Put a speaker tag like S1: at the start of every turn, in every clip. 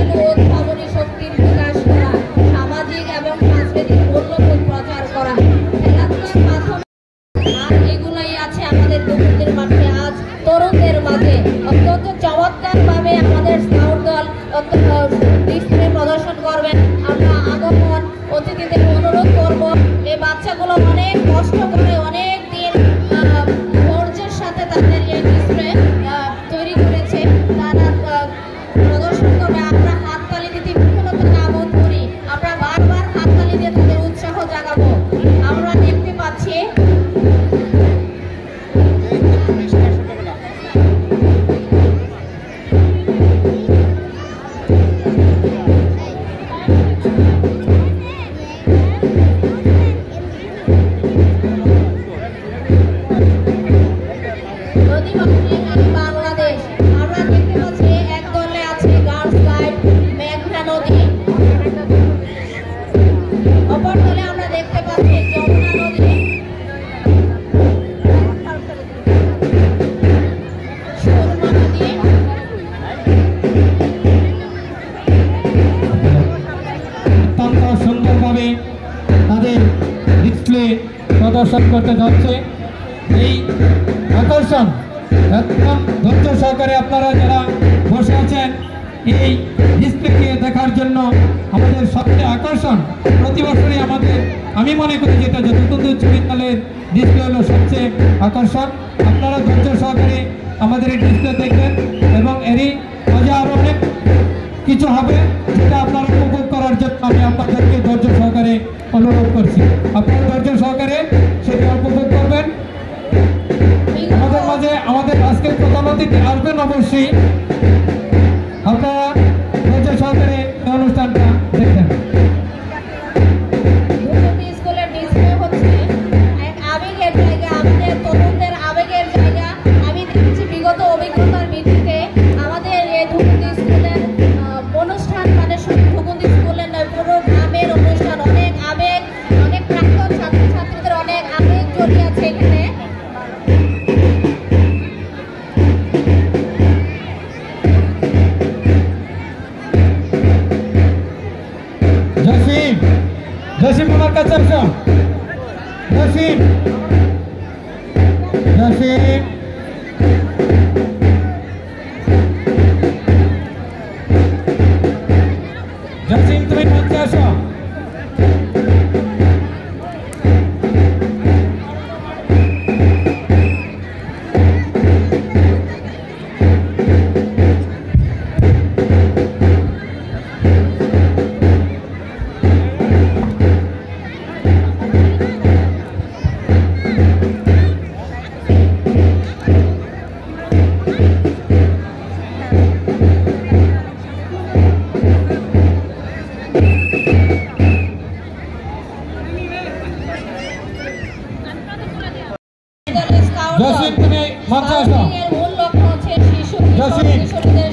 S1: ছিল উদ্ভাবনী শক্তির বিকাশ করা, সামাজিক এবং সাংস্কৃতিক মূল্যবোধ প্রচার করা। খেলাধুলার মাধ্যমে আর এগুলাই আছে আমাদের তরুণদের মাঝে। আজ তরুণদের মাঝে অত্যন্ত চমৎকারভাবে আমাদের স্কাউট দল ডিসপ্লে প্রদর্শন করবেন। আমরা আগমন অতিথিদের অনুরোধ করব, এই বাচ্চাগুলো অনেক কষ্ট করে অনেক দিন ধৈর্যের সাথে তাদের এই ডিসপ্লে তৈরি করেছে, তারা প্রদর্শন করবে। আমরা হাততালি দিতে বিফলতা না বোধ করি, আমরা বারবার হাততালি দিয়ে তাদের উৎসাহ জাগাবো। আমরা দেখতে পাচ্ছি বাংলাদেশ। আমরা দেখতে পাচ্ছি এক দলে আছে গার্লস গাইড মেঘনা নদী, অপর দলে আমরা দেখতে পাচ্ছি যমুনা নদী, সুরমা নদী।
S2: অত্যন্ত সুন্দরভাবে তাদের ডিসপ্লে প্রদর্শন করতে যাচ্ছে। এই আকর্ষণ একদম ধৈর্য সহকারে আপনারা যারা বসে আছেন এই ডিসপ্লেকে দেখার জন্য আমাদের সবচেয়ে আকর্ষণ প্রতি বছরই আমাদের, আমি মনে করি যেটা যতটুকু উচ্চ বিদ্যালয়ের ডিসপ্লে হলো সবচেয়ে আকর্ষণ। আপনারা ধৈর্য সহকারে আমাদের এই ডিসপ্লে দেখবেন এবং এরই মজা আরও অনেক কিছু হবে, যেটা আপনারা উপভোগ করার জন্য আমি আপনাদেরকে ধৈর্য সহকারে অনুরোধ করছি। আপনারা ধৈর্য সহকারে সেটা উপভোগ করবেন। আমাদের মাঝে আমাদের আজকের প্রধান অতিথি আসবেন অবশ্যই, আপনারা ধৈর্য সহকারে এই অনুষ্ঠানটা দেখবেন।
S1: স্কুলের ডিসপ্লে হচ্ছে এক আবেগের জায়গা, আমাদের তরুণদের আবেগের জায়গা। আমি দেখেছি বিগত অভিজ্ঞতার ভিত্তিতে আমাদের এই ধুকুন্দি স্কুলের অনুষ্ঠান, মানে শুধু ধুকুন্দি স্কুলের নয়, পুরো গ্রামের অনুষ্ঠান। অনেক আবেগ, অনেক প্রাক্তন ছাত্রছাত্রীদের অনেক আবেগ জড়িয়ে আছে এখানে।
S2: জসিম আমার কাছে আসো। জসিম জসিম জসিম তুমি মঞ্চে আসো।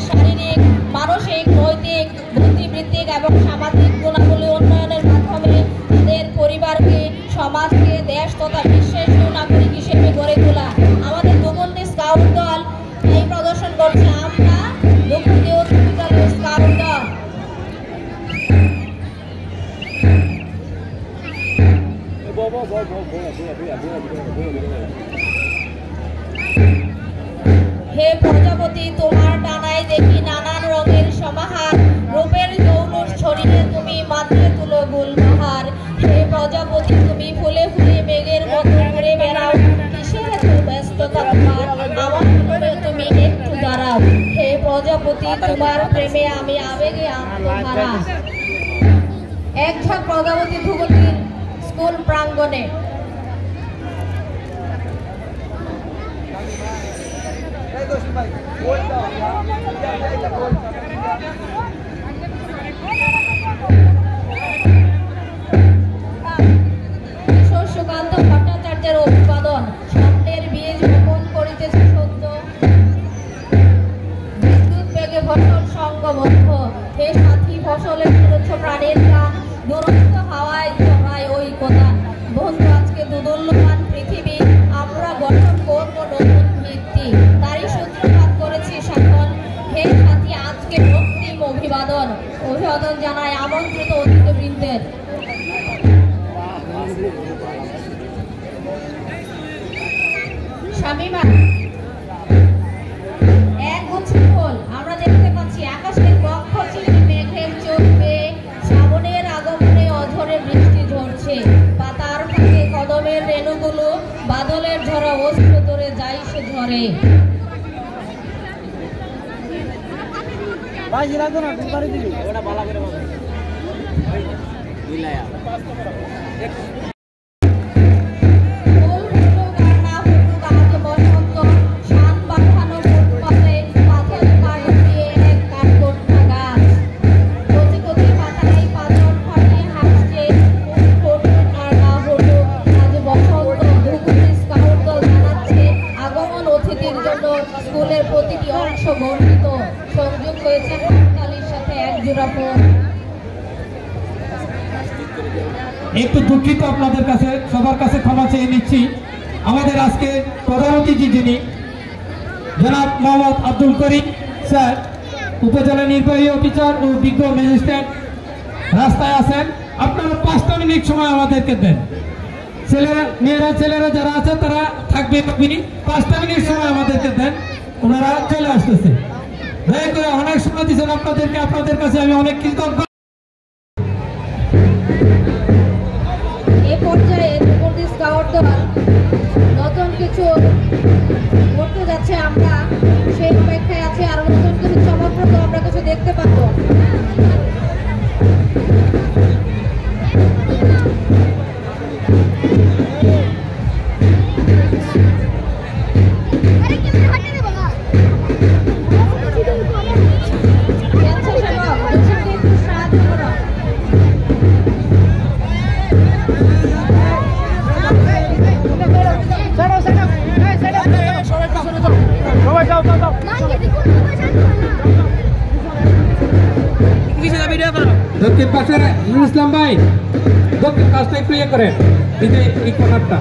S1: শারীরিক, মানসিক, নৈতিক, বুদ্ধিবৃত্তিক এবং সামাজিক গুণাবলী উন্নয়নের মাধ্যমে তাদের পরিবারকে, সমাজকে, দেশ তথা বিশ্বের সুনাগরিক হিসেবে গড়ে তোলা। আমাদের ধুকুন্দি স্কাউট দল এই প্রদর্শন করছে। আমরা ধুকুন্দি উচ্চ বিদ্যালয়ের স্কাউট দল। হে প্রজাপতি, তোমার ডানায় দেখি নানান রঙের সমাহার, রূপের জৌলুস শরীরে তুমি মাথায় তুলো গুলবাহার। হে প্রজাপতি, তুমি ফুলে ফুলে মেঘের মতো ঘুরে বেড়াও, কিসের এত ব্যস্ততা তোমার, আমার প্রেমে তুমি একটু দাঁড়াও। হে প্রজাপতি, তোমার প্রেমে আমি আবেগে আত্মহারা। এক ঝাঁক প্রজাপতি ধুকুন্দির স্কুল প্রাঙ্গণে। সুকান্ত ভট্টাচার্যের অভিবাদন। স্বপ্নের বীজ বপন করিতেছে সত্য, বিদ্যুৎ বেগে ফসল সঙ্গবদ্ধ। হে সাথী, ফসলের সুরক্ষ প্রাণীর গান, দুরন্ত হাওয়ায় জড়ায় ওই কথা। বন্ধু, আজকে দুদুল্যমান পৃথিবী, আমরা গঠন করব নতুন ভিত্তি, তারই সূত্রপাত করেছি সকল। হে সাথী, আজকে রক্তিম অভিবাদন জানায় আমন্ত্রিত অতিথিবৃন্দের। শামিমা এক গুচ্ছ ফুল আমরা দেখতে পাচ্ছি, আকাশের বক্ষ চিরে মেঘের চলবে, শ্রাবণের আগমনে অঝরে বৃষ্টি ঝরছে, পাতার ফাঁকে কদমের রেণুগুলো বাদলের ঝরা অশ্রু ধরে যাই সে ঝরে। স্কুলের প্রতিটি অংশ বর্ণিত, সংযোগ হয়েছে হাততালির সাথে একজোড়া ফোন।
S2: একটু দুঃখিত, আপনাদের কাছে সবার কাছে ক্ষমা চেয়ে নিচ্ছি। আমাদের আজকে প্রধান অতিথি যিনি জনাব মোহাম্মদ আব্দুল করিম স্যার, উপজেলা নির্বাহী অফিসার ও বিজ্ঞ ম্যাজিস্ট্রেট রাস্তায় আছেন। আপনারা 5টা মিনিট সময় আমাদেরকে দেন। ছেলেরা যারা আছে তারা থাকবে 5টা মিনিট সময় আমাদেরকে দেন, ওনারা চলে আসতেছে। দয়া করে অনেক সময় দিচ্ছেন আপনাদেরকে, আপনাদের কাছে আমি অনেক কৃতজ্ঞ।
S1: এই পর্যায়ে স্কাউট দল নতুন কিছু করতে যাচ্ছে, আমরা সেই অপেক্ষায় আছি। আরো নতুন কিছু চমকপ্রদ আমরা কিছু দেখতে পাবো।
S2: দক্ষিণ পাশে ইসলাম ভাই, দক্ষিণ পাশটা একটু ইয়ে করেন, এই কর্নারটা।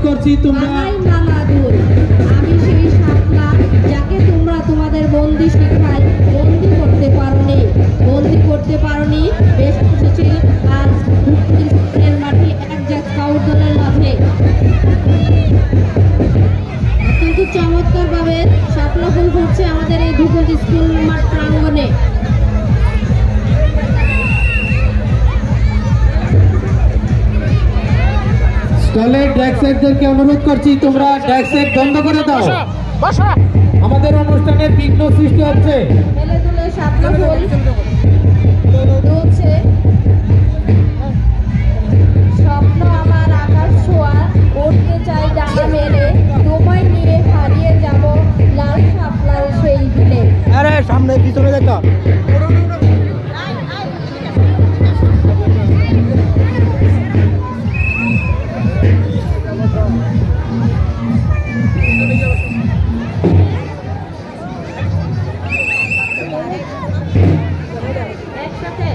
S2: করছি তোমরা আমি সেই শাপলা যাকে তোমরা তোমাদের বন্দি শিখায় বন্দি করতে পারোনি, বন্দি করতে
S1: পারোনি, বেশ খুশি আজ স্কুলের মাঠে এক জাত স্কাউট দলের মাঝে অত্যন্ত চমৎকার ভাবে শাপলা ফুল ফুটছে আমাদের এই ধুপতি স্কুল মাঠ প্রাঙ্গণে।
S2: স্টলের ড্যাক্সেরদেরকে অনুরোধ করছি, তোমরা ড্যাক্সের বন্ধ করে দাও, আমাদের অনুষ্ঠানের বিঘ্ন সৃষ্টি হচ্ছে।
S1: মেলে দুলে শাপলা ফুল দুলছে, স্বপ্ন আমার আকাশ ছোঁয়া, উঠতে চাই ডানা মেলে, তোমায় নিয়ে হারিয়ে যাব লাল শাপলার সেই বিলে।
S3: আরে সামনে পিছনে দেখো।
S1: একসাথে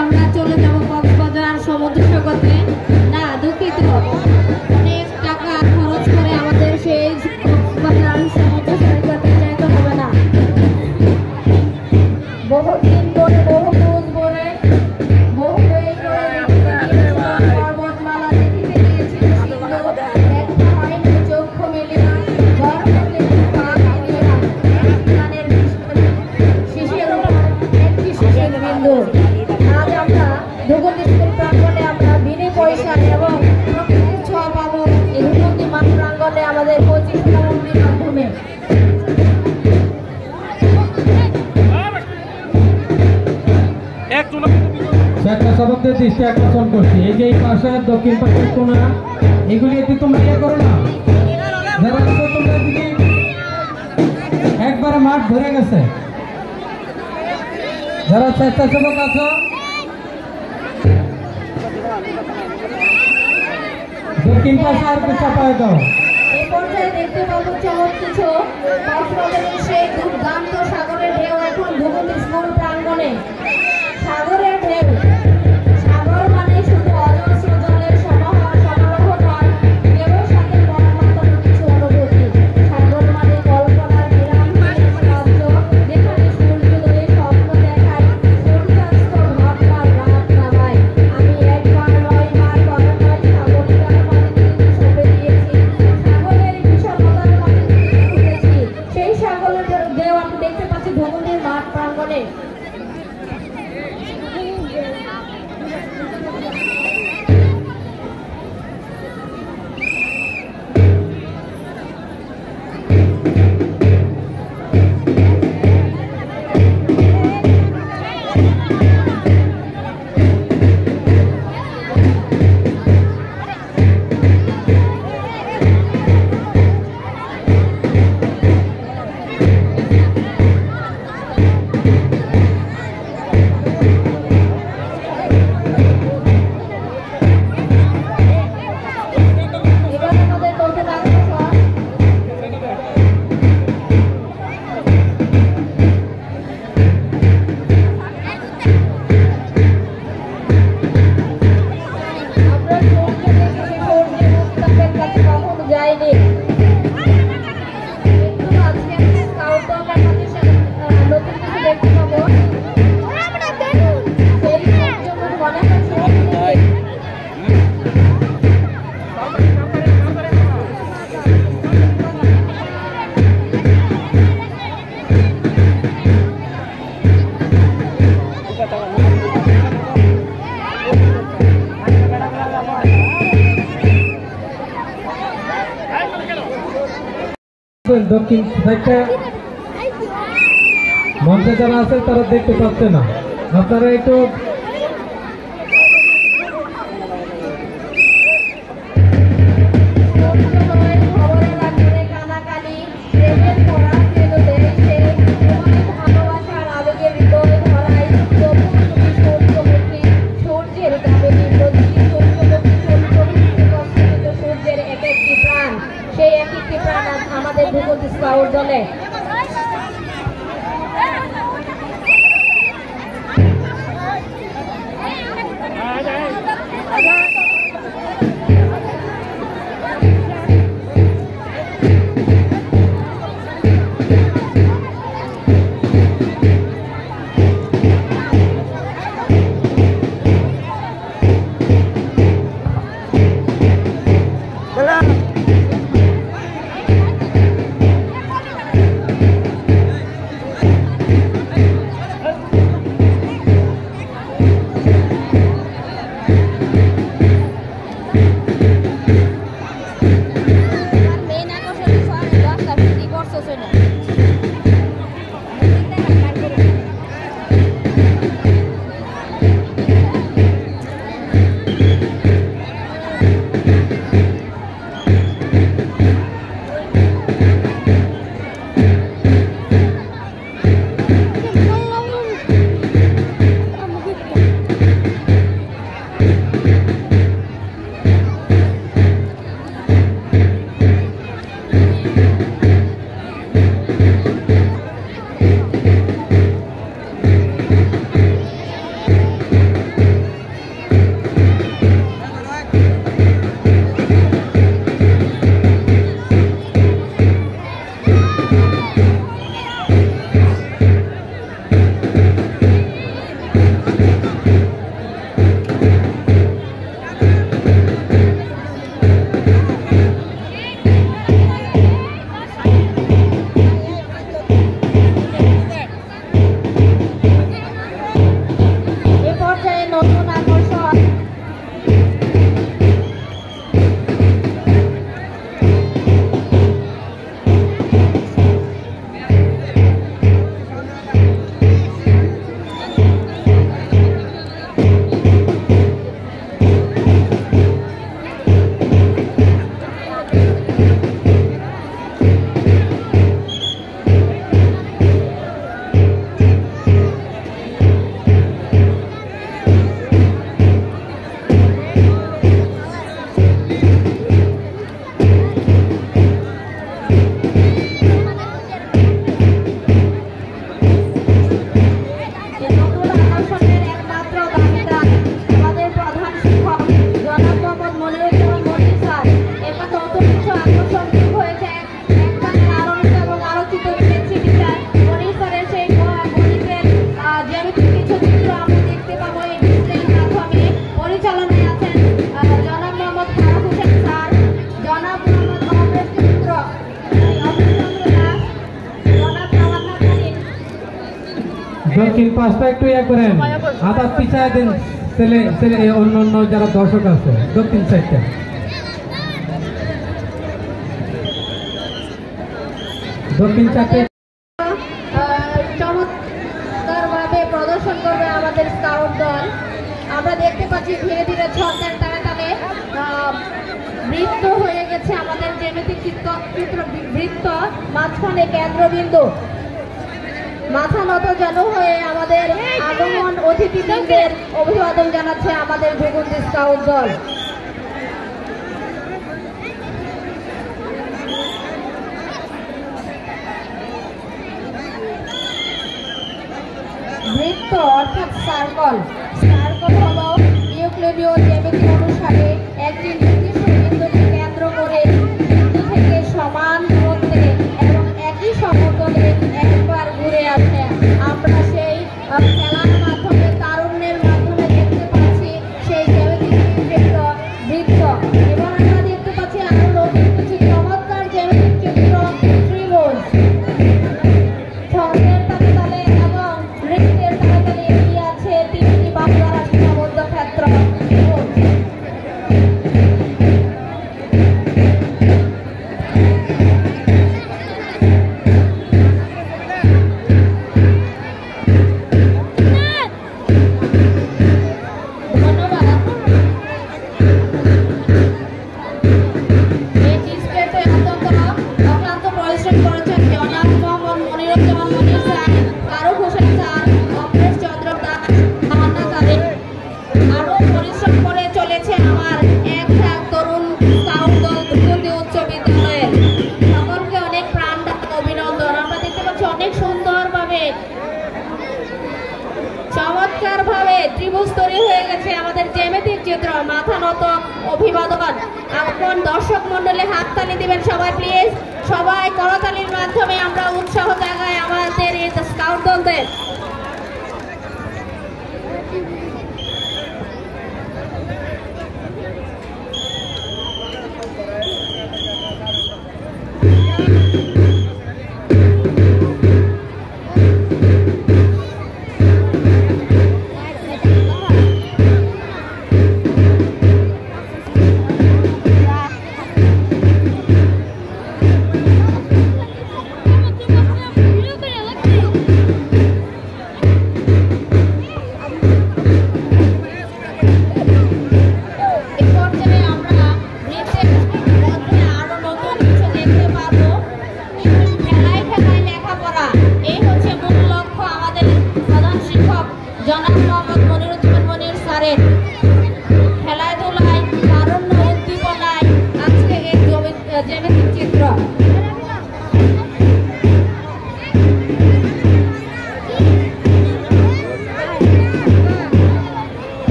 S1: আমরা চলে যাব কক্সবাজার সমুদ্র সৈকতে। না দুঃখিত, অনেক টাকা খরচ করে আমাদের সেই কক্সবাজার সমুদ্র সৈকতে যেতে হবে না। বহুদিন ধরে বহু খোঁজ করে বহু ব্যয় করে পর্বতমালা দেখিতে গিয়েছি, একটা হয়নি চক্ষু মেলিয়া, ঘর হতে পা মেলিয়া, গানের শিশির একটি শিশির বিন্দু। আজ আমরা ধুপতি স্কুল প্রাঙ্গণে আমরা বিনে পয়সায় এবং প্রকৃতির ছোঁয়া পাবো এই ধুপতি মাঠ প্রাঙ্গণে আমাদের 25 নভেম্বরের মাধ্যমে।
S2: একটা সদস্যের দৃষ্টি আকর্ষণ করছি, এই যে এই পাশে দক্ষিণ পাশের কোনা, এগুলি একটু তোমরা ইয়ে করো না, যারা আছো তোমরা দিকে একবারে মাঠ ভরে গেছে, যারা স্বেচ্ছাসেবক আছো দক্ষিণ পাশে আর কিছু পায় দাও।
S1: এই পর্যায়ে দেখতে পাবো চমৎ কিছু কক্সবাজারের সেই দুর্দান্ত সাগরের ঢেউ এখন ধুপতি স্কুল প্রাঙ্গণে। সাগরের ঢেউ, সাগর মানে শুধু অজস্র জলের সমারোহ নয়, ঢেউয়ের সাথে মর্মান্তিক কিছু অনুভূতি। সাগর মানে কল্পনার বিরামহীন রাজ্য, যেখানে সূর্যোদয়ে স্বপ্ন দেখায়, সূর্যাস্ত ভাবনার রাত নামায়। আমি একবার নয়, বারবার নয়, সাগরিকার পানিতে সঁপে দিয়েছি, সাগরের বিষমতার পানিতে উঠেছি। সেই সাগরের ঢেউ আমি দেখতে পাচ্ছি ধুপতির মাঠ প্রাঙ্গণে।
S2: দক্ষিণ সাইডে মঞ্চে যারা আছে তারা দেখতে পাচ্ছে না, আপনারা একটু
S1: সেই এক একটি প্রাণ আমাদের ভূপতি স্কাউট দলে।
S2: দক্ষিণ পাশটা একটু ইয়ে করেন, আবার পিছায় দেন অন্য অন্য যারা দর্শক আছে দক্ষিণ সাইডটা। দক্ষিণ সাইডে
S1: চমৎকারভাবে প্রদর্শন করবে আমাদের স্কাউট দল। আমরা দেখতে পাচ্ছি ধীরে ধীরে ছন্দের তালে তালে বৃত্ত হয়ে গেছে আমাদের জ্যামিতিক চিত্র বৃত্ত, মাঝখানে কেন্দ্রবিন্দু। মাথা নত যেন হয়ে আমাদের আগমন অতিথিবৃন্দের অভিবাদন জানাচ্ছে আমাদের ভূপতি স্কাউট দল। বৃত্ত অর্থাৎ সার্কল হলো ইউক্লিডীয় জ্যামিতি অনুসারে একটি নির্দিষ্ট বিন্দুকে কেন্দ্র করে বিন্দু থেকে সমান দূরত্বে এবং একই সমতলে একবার ঘুরে আসে। আমরা সেই খেলার মাধ্যমে তারুণ্যের মাধ্যমে দেখতে পাচ্ছি সেই জ্যামিতিক বৃত্ত। এবার আমরা দেখতে পাচ্ছি আরো নতুন কিছু চমৎকার জ্যামিতিক চিত্র, ত্রিভুজ। ছন্দের তালে তালে এবং নৃত্যের তালে তালে এগিয়ে আছে তিনটি বাহুদ্বারা সীমাবদ্ধ ক্ষেত্র। ত্রিভুজ তৈরি হয়ে গেছে আমাদের জ্যামিতিক চিত্র। মাথা নত, অভিবাদন। এখন দর্শক মন্ডলী হাততালি দিবেন সবাই প্লিজ। সবাই করতালির মাধ্যমে আমরা উৎসাহ জাগাই আমাদের এই স্কাউট দলদের।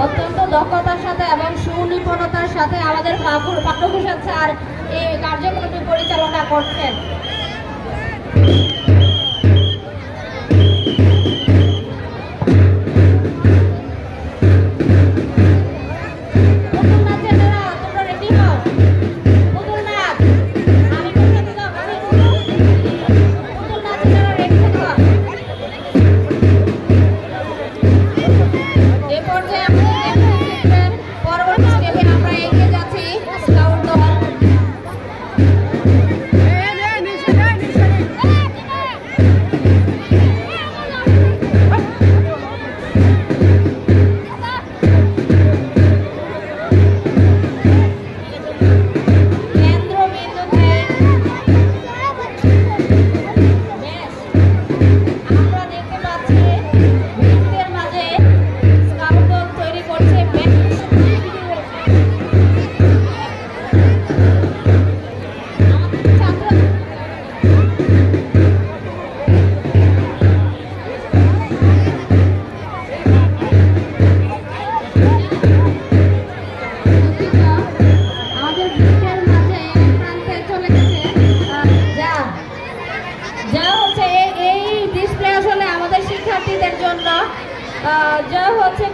S1: অত্যন্ত দক্ষতার সাথে এবং সুনিপুণতার সাথে আমাদের পাঠ্যভূষণ স্যার এই কার্যক্রমটি পরিচালনা করছেন।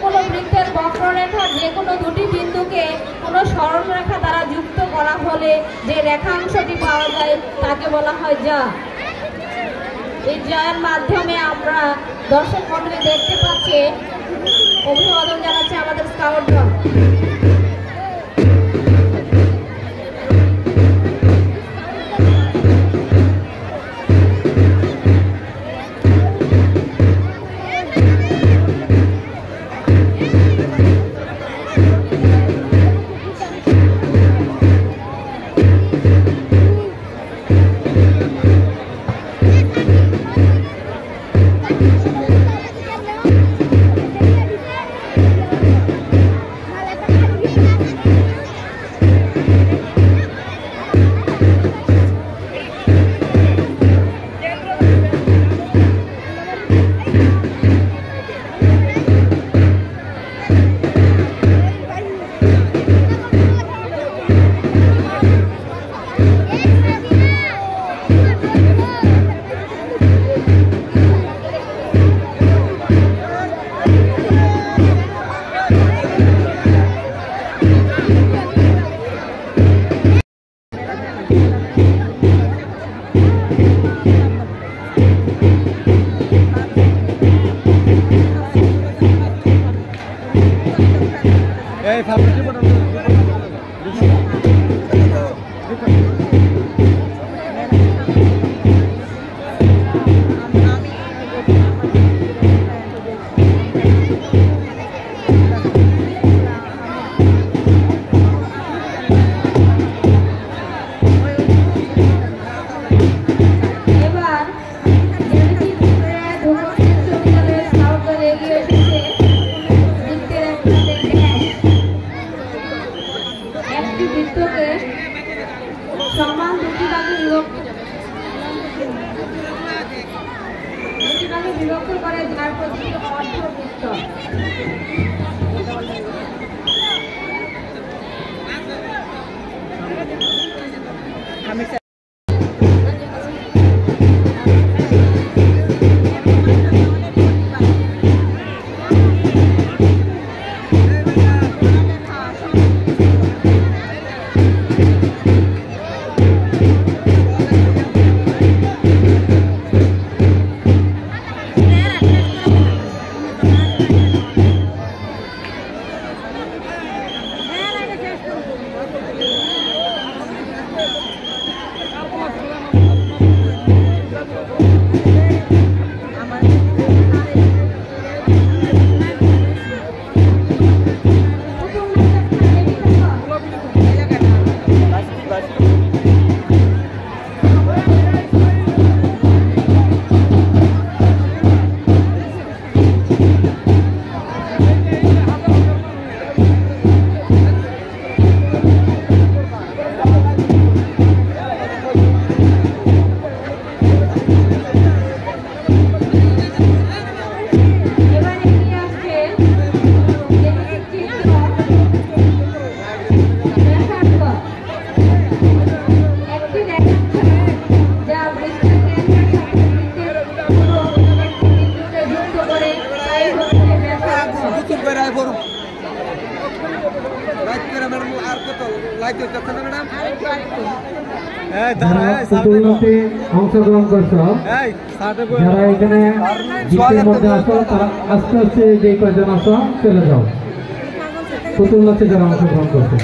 S1: কোনো বৃত্তের বক্ররেখা যে কোনো দুটি বিন্দুকে কোনো সরলরেখা দ্বারা যুক্ত করা হলে যে রেখাংশটি পাওয়া যায় তাকে বলা হয় যা। এই যার মাধ্যমে আমরা দর্শক মণ্ডলী দেখতে পাচ্ছি। অভিবাদন জানাচ্ছে আমাদের স্কাউট দল। বিভক্ত করে যার প্রতি অর্থযুক্ত অংশগ্রহণ করছ যারা এখানে গীতের মধ্যে আসো তারা আস্তে আস্তে যে কয়জন আসো চলে যাও। পুতুল নাচে যারা অংশগ্রহণ করছে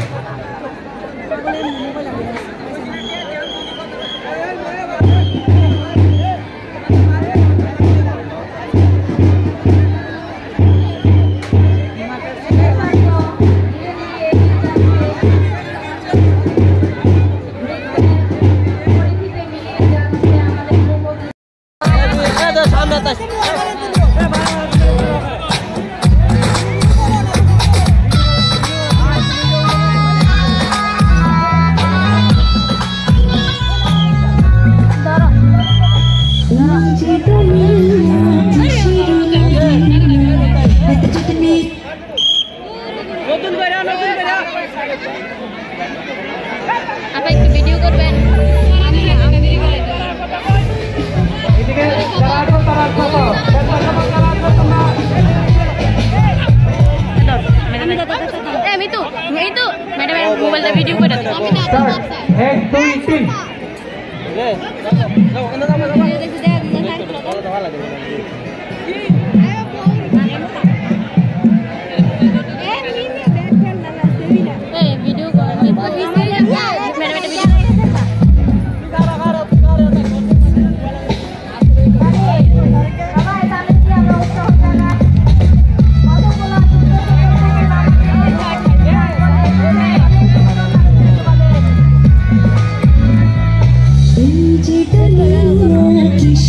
S4: apa itu video korban itu madam mobile video করে দাও
S2: 1 2 3
S5: Kishi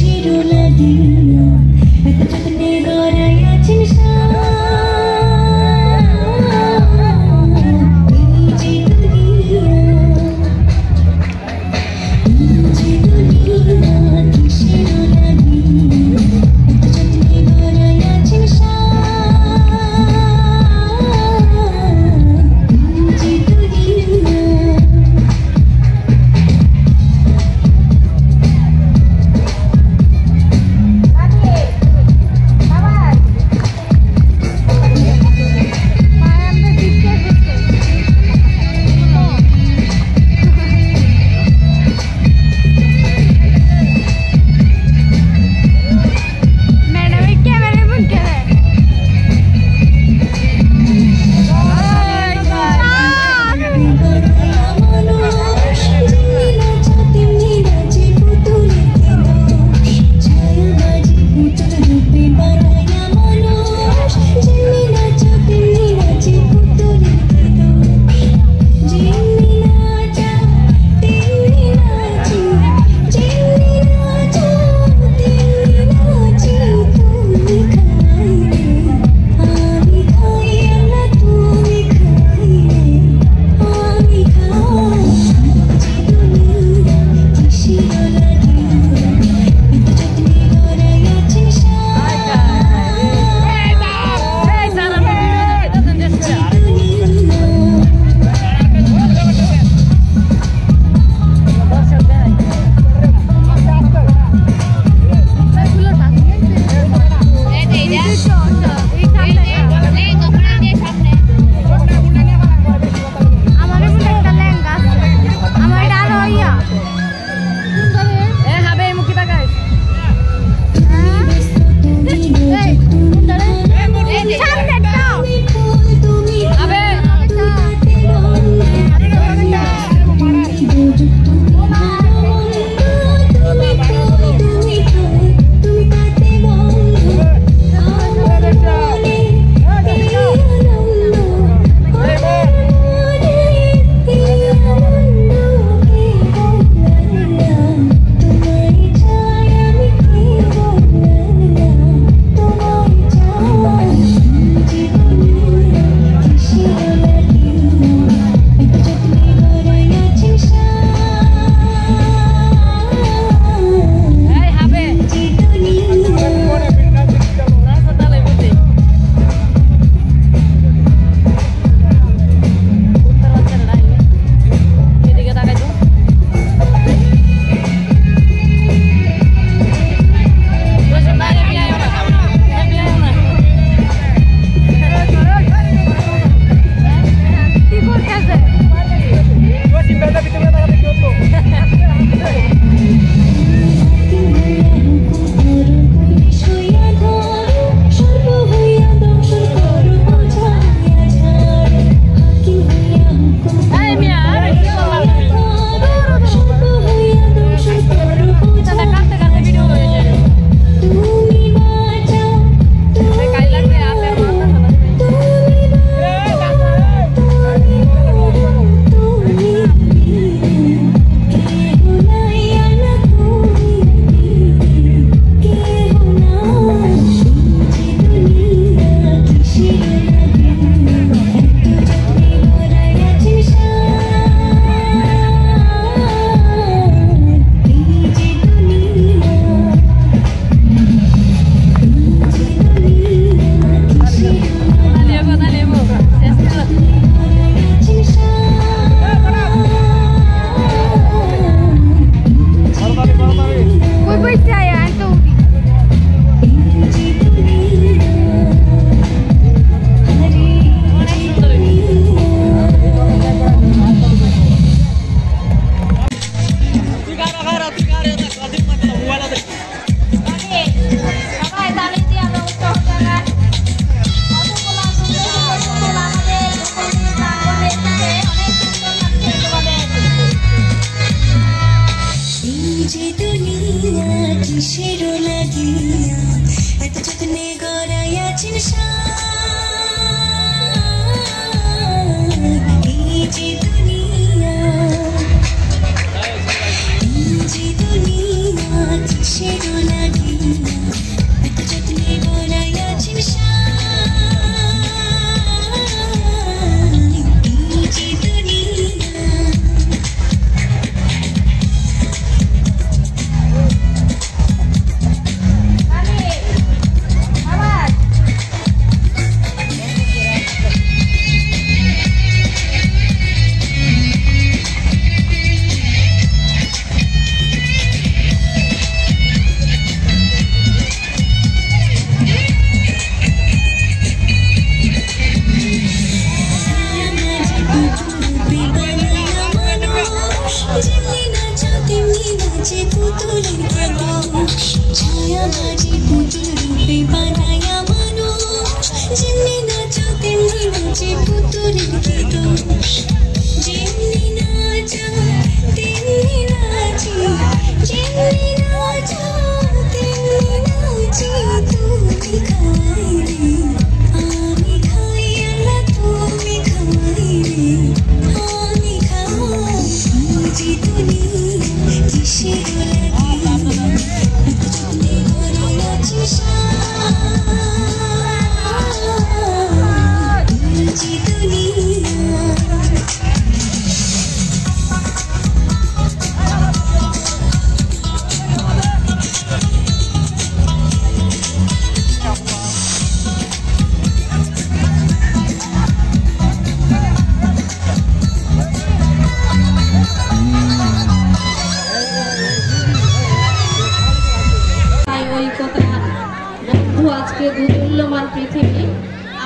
S1: আজকে দুর্মূল্যমান পৃথিবী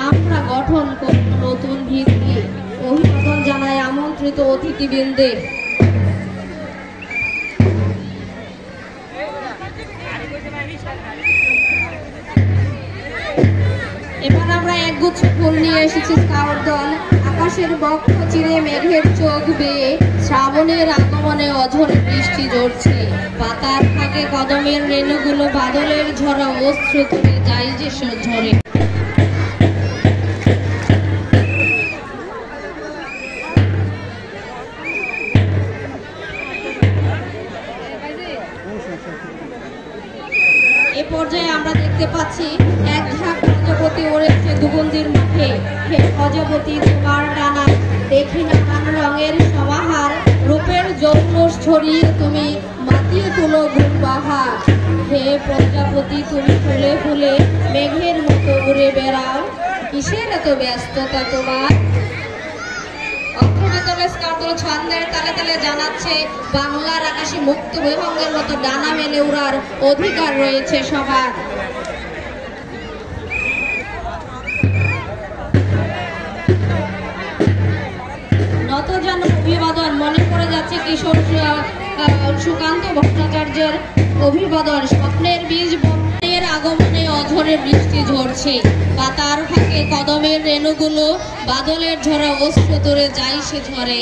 S1: আমরা গঠন করব নতুন ভিত্তি। অভিনন্দন জানাই আমন্ত্রিত অতিথিবৃন্দে। এবার আমরা একগুচ্ছ ফুল নিয়ে এসেছি স্কাউট দল। আকাশের বক্ষ চিরে মেঘের চোখ বেয়ে শ্রাবণের আগমনে অঝরে বৃষ্টি ঝরছে। পাতার ফাঁকে কদমের রেণুগুলো বাদলের ঝরা অস্ত্র তুলে যায় যে ঝরে। এ পর্যায়ে আমরা দেখতে পাচ্ছি এক ঝাঁক প্রজাপতি ওড়েছে দুবন্দির মুখে। হে প্রজাপতি তোমার ডানা দেখি নানান রঙের সমাহার, রূপের জৌলস ছড়িয়ে তুমি মাতিয়ে তুলো গুলবাহার। হে প্রজাপতি তুমি ফুলে ফুলে মেঘের মতো উড়ে বেড়াও, কিসের এত ব্যস্ততা তোমার? ছন্দের তালে তালে জানাচ্ছে বাংলার আকাশে মুক্ত বিহঙ্গের মতো ডানা মেলে উড়ার অধিকার রয়েছে সবার। নতজান অভিবাদন মনে পড়ে যাচ্ছে কিশোর সুকান্ত ভট্টাচার্যের অভিবাদন। স্বপ্নের বীজ বনের আগমনে অঝরে বৃষ্টি ঝরছে। পাতার ফাঁকে কদমের রেণুগুলো বাদলের ঝরা অস্ত্র ধরে যায় সে ঝরে।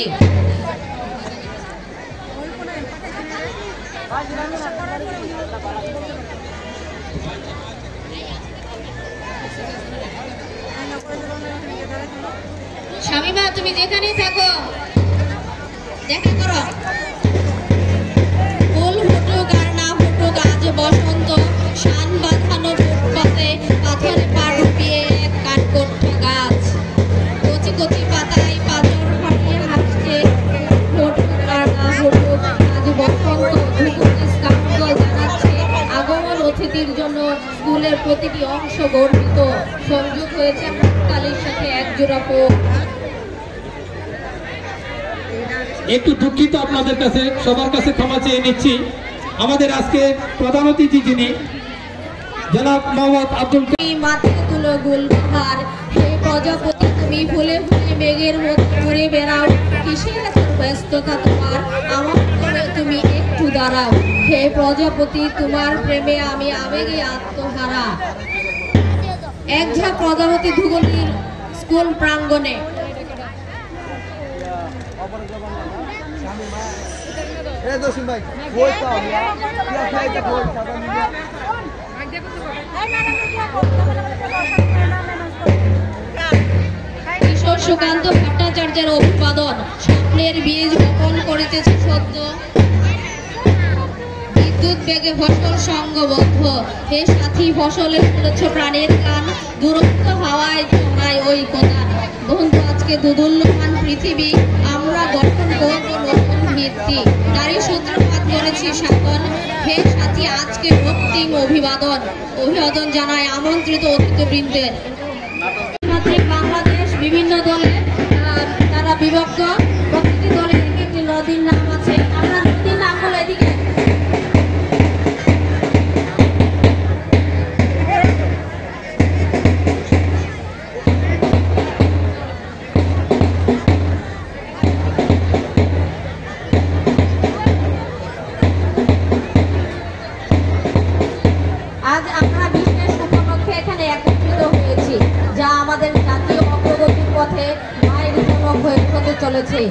S1: শামিমা তুমি যেখানেই থাকো দেখা করো। ফুল ফুটুক আর না ফুটুক আজ বসন্ত, শান বাঁধানো ফুটপাতে পাথরে পা ডুবিয়ে এক কাঠকোট্টা গাছ। কচি কচি পাতায় পাথর ফাটিয়ে হাসছে। ফুটুক আর না ফুটুক আজ বসন্ত। ধুকুটি স্কাউট দল জানাচ্ছে আগমন অতিথির জন্য স্কুলের প্রতিটি অংশ গর্বিত। সংযোগ হয়েছে কালীর সাথে একজোড়া পোক।
S2: একটু দুঃখিত আপনাদের কাছে, সবার কাছে ক্ষমা চেয়ে নিচ্ছি। আমাদের আজকে প্রধান অতিথি যিনি জনাব মোহাম্মদ আব্দুল
S1: মাথায় তুলো গুলবাহার। হে প্রজাপতি তুমি ফুলে ফুলে মেঘের মতো ঘুরে বেড়াও, কিসের এত ব্যস্ততা তোমার? আমার প্রেমে তুমি একটু দাঁড়াও। হে প্রজাপতি তোমার প্রেমে আমি আবেগে আত্মহারা। এক ঝাঁক প্রজাপতি ধুবুলির স্কুল প্রাঙ্গণে। কিশোর সুকান্ত ভট্টাচার্যের অভিবাদন। স্বপ্নের বীজ বপন করিতেছে সদ্য, বিদ্যুৎ বেগে ফসল সঙ্গবদ্ধ। হে সাথী ফসলে তুলেছ প্রাণের গান, দুরন্ত হাওয়ায় ছড়ায় ওই কোদান। বন্ধু আজকে দুর্মূল্যমান পৃথিবী আমরা গঠন করব নতুন ভিত্তি। নারী সূত্রপাত করেছি শাসন। হে সাথী আজকে রক্তিম অভিবাদন। অভিবাদন জানায় আমন্ত্রিত অতিথিবৃন্দের। বাংলাদেশ বিভিন্ন দলে তারা বিভক্ত। প্রতিটি দলে একটি নদীর নাম আছে। আমরা নদীর নাম বলে এদিকে করেছে।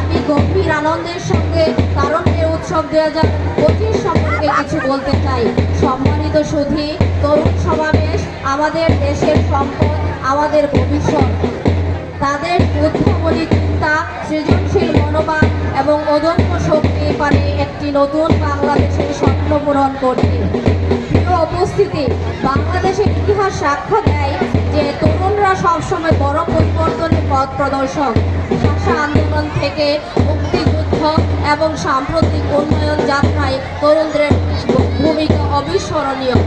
S1: আমি গভীর আনন্দের সঙ্গে তারুণ্যের উৎসব 2025 সম্পর্কে কিছু বলতে চাই। সম্মানিত সুধী, তরুণ সমাবেশ আমাদের দেশের সম্পদ, আমাদের ভবিষ্যৎ। তাদের উদ্ভাবনী চিন্তা, সৃজনশীল মনোভাব এবং অদম্য শক্তি পারে একটি নতুন বাংলাদেশের স্বপ্ন পূরণ করতে। প্রিয় উপস্থিতি, বাংলাদেশের ইতিহাস সাক্ষ্য দেয় যে তরুণরা সবসময় বড় পরিবর্তনের পথ প্রদর্শক। ভাষা আন্দোলন থেকে মুক্তিযুদ্ধ এবং সাম্প্রতিক উন্নয়ন যাত্রায় তরুণদের ভূমিকা অবিস্মরণীয়।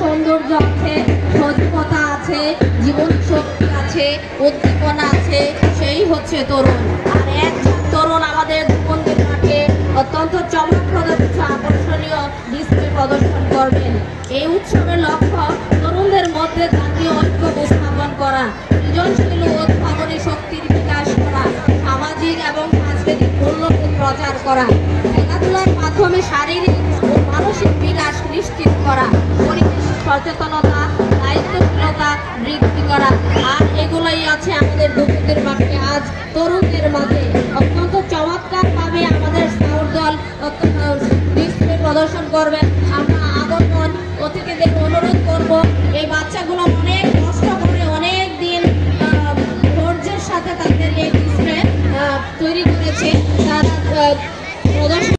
S1: সৌন্দর্য আছে, সজীবতা আছে, জীবন শক্তি আছে, উদ্দীপনা আছে, সেই হচ্ছে তরুণ। আর একজন তরুণ আমাদের জীবনকে মাঠে অত্যন্ত চমকপ্রদ কিছু আকর্ষণীয় ডিসপ্লে প্রদর্শন করবেন। এই উৎসবের লক্ষ্য তরুণদের মধ্যে জাতীয় ঐক্য উপস্থাপন করা, সৃজনশীল ও উদ্ভাবনী শক্তির বিকাশ করা, সামাজিক এবং সাংস্কৃতিক মূল্যবোধ প্রচার করা, খেলাধুলার মাধ্যমে শারীরিক ও মানসিক বিকাশ নিশ্চিত করা, পরিবেশ সচেতনতা, দায়িত্বশীলতা বৃদ্ধি করা। আর এগুলোই আছে আমাদের দুপুরের মাঠে আজ তরুণদের মাঝে। অত্যন্ত চমৎকারভাবে আমাদের স্কাউট দল ডিসপ্লে প্রদর্শন করবেন। আমরা আগমন অতিথিদের অনুরোধ করব, এই বাচ্চাগুলো অনেক কষ্ট করে অনেক দিন ধৈর্যের সাথে তাদের এই ডিসপ্লে তৈরি করেছে। তারা প্রদর্শন